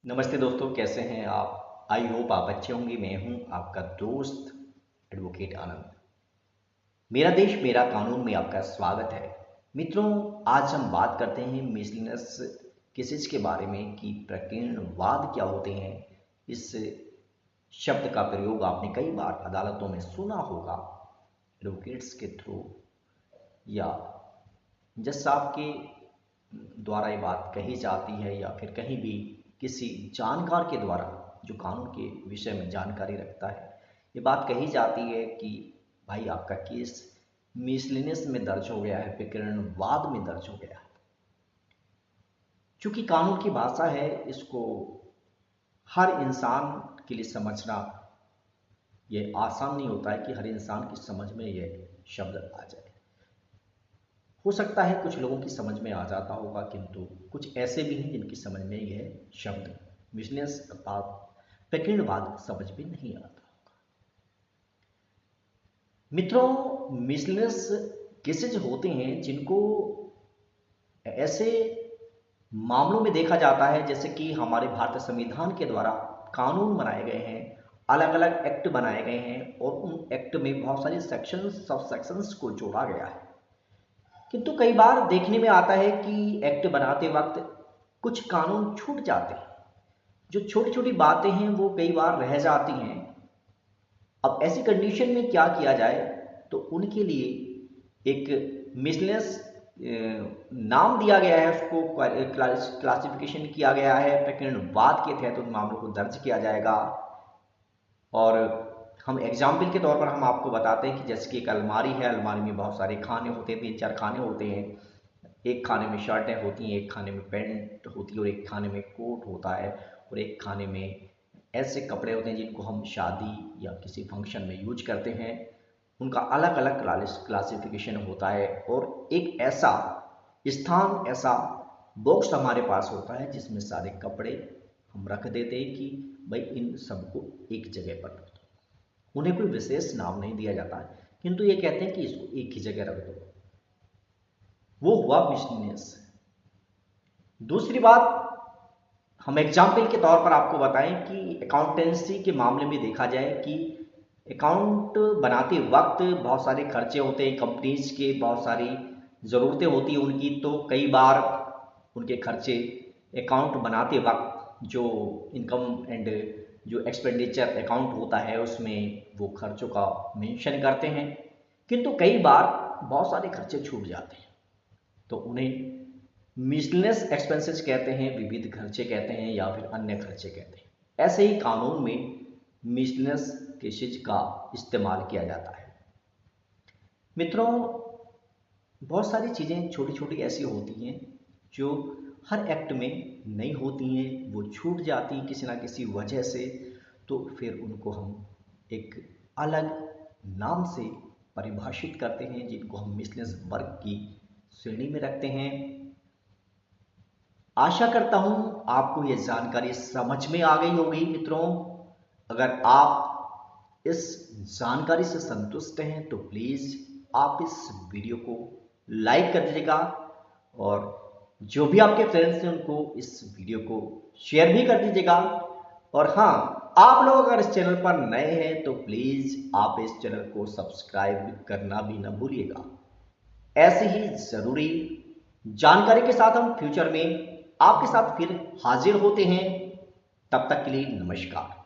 नमस्ते दोस्तों, कैसे हैं आप? आई होप आप अच्छे होंगे। मैं हूं आपका दोस्त एडवोकेट आनंद। मेरा देश मेरा कानून में आपका स्वागत है। मित्रों, आज हम बात करते हैं मिसलिनियस केसेस के बारे में कि प्रकीर्णवाद क्या होते हैं। इस शब्द का प्रयोग आपने कई बार अदालतों में सुना होगा, एडवोकेट्स के थ्रू या जज साहब के द्वारा ये बात कही जाती है या फिर कहीं भी किसी जानकार के द्वारा जो कानून के विषय में जानकारी रखता है, ये बात कही जाती है कि भाई आपका केस मिसलिनियस में दर्ज हो गया है, प्रकरणवाद में दर्ज हो गया है। चूंकि कानून की भाषा है, इसको हर इंसान के लिए समझना ये आसान नहीं होता है कि हर इंसान की समझ में ये शब्द आ जाए। हो सकता है कुछ लोगों की समझ में आ जाता होगा, किंतु कुछ ऐसे भी हैं जिनकी समझ में यह शब्द मिसलिनियस अर्थात प्रकीर्णवाद समझ में नहीं आता। मित्रों, मिसलिनियस केसेज होते हैं जिनको ऐसे मामलों में देखा जाता है जैसे कि हमारे भारतीय संविधान के द्वारा कानून बनाए गए हैं, अलग अलग एक्ट बनाए गए हैं और उन एक्ट में बहुत सारे सेक्शंस सब सेक्शंस को जोड़ा गया है। किंतु कई बार देखने में आता है कि एक्ट बनाते वक्त कुछ कानून छूट जाते हैं। जो छोटी छोटी बातें हैं वो कई बार रह जाती हैं। अब ऐसी कंडीशन में क्या किया जाए, तो उनके लिए एक मिसलेनियस नाम दिया गया है, उसको क्लासिफिकेशन किया गया है। प्रकरणवाद के तहत उन मामलों को दर्ज किया जाएगा। और हम एग्जाम्पल के तौर पर हम आपको बताते हैं कि जैसे कि एक अलमारी है, अलमारी में बहुत सारे खाने होते हैं, 3-4 खाने होते हैं। एक खाने में शर्टें होती हैं, एक खाने में पैंट होती है और एक खाने में कोट होता है और एक खाने में ऐसे कपड़े होते हैं जिनको हम शादी या किसी फंक्शन में यूज करते हैं। उनका अलग अलग क्लासिफिकेशन होता है और एक ऐसा स्थान, ऐसा बॉक्स हमारे पास होता है जिसमें सारे कपड़े हम रख देते हैं कि भाई इन सबको एक जगह पर रख दो। उन्हें कोई विशेष नाम नहीं दिया जाता है, किंतु ये कहते हैं कि इसको एक ही जगह रख दो। वो हुआ मिसलिनियस। दूसरी बात, हम एग्जाम्पल के तौर पर आपको बताएं कि अकाउंटेंसी के मामले में देखा जाए कि अकाउंट बनाते वक्त बहुत सारे खर्चे होते हैं, कंपनीज के बहुत सारी ज़रूरतें होती हैं उनकी, तो कई बार उनके खर्चे अकाउंट बनाते वक्त जो इनकम एंड जो एक्सपेंडिचर अकाउंट होता है उसमें वो खर्चों का मेंशन करते हैं। किंतु कई बार बहुत सारे खर्चे छूट जाते हैं, तो उन्हें मिसलेनियस एक्सपेंसेस कहते हैं, विविध खर्चे कहते हैं या फिर अन्य खर्चे कहते हैं। ऐसे ही कानून में मिसलेनियस केसेज का इस्तेमाल किया जाता है। मित्रों, बहुत सारी चीज़ें छोटी छोटी ऐसी होती हैं जो हर एक्ट में नहीं होती हैं, वो छूट जाती किसी ना किसी वजह से, तो फिर उनको हम एक अलग नाम से परिभाषित करते हैं जिनको हम मिसलेनियस वर्ग की श्रेणी में रखते हैं। आशा करता हूं आपको यह जानकारी समझ में आ गई होगी। मित्रों, अगर आप इस जानकारी से संतुष्ट हैं तो प्लीज़ आप इस वीडियो को लाइक कर दीजिएगा और जो भी आपके फ्रेंड्स हैं उनको इस वीडियो को शेयर भी कर दीजिएगा। और हाँ, आप लोग अगर इस चैनल पर नए हैं तो प्लीज़ आप इस चैनल को सब्सक्राइब करना भी न भूलिएगा। ऐसी ही ज़रूरी जानकारी के साथ हम फ्यूचर में आपके साथ फिर हाजिर होते हैं। तब तक के लिए नमस्कार।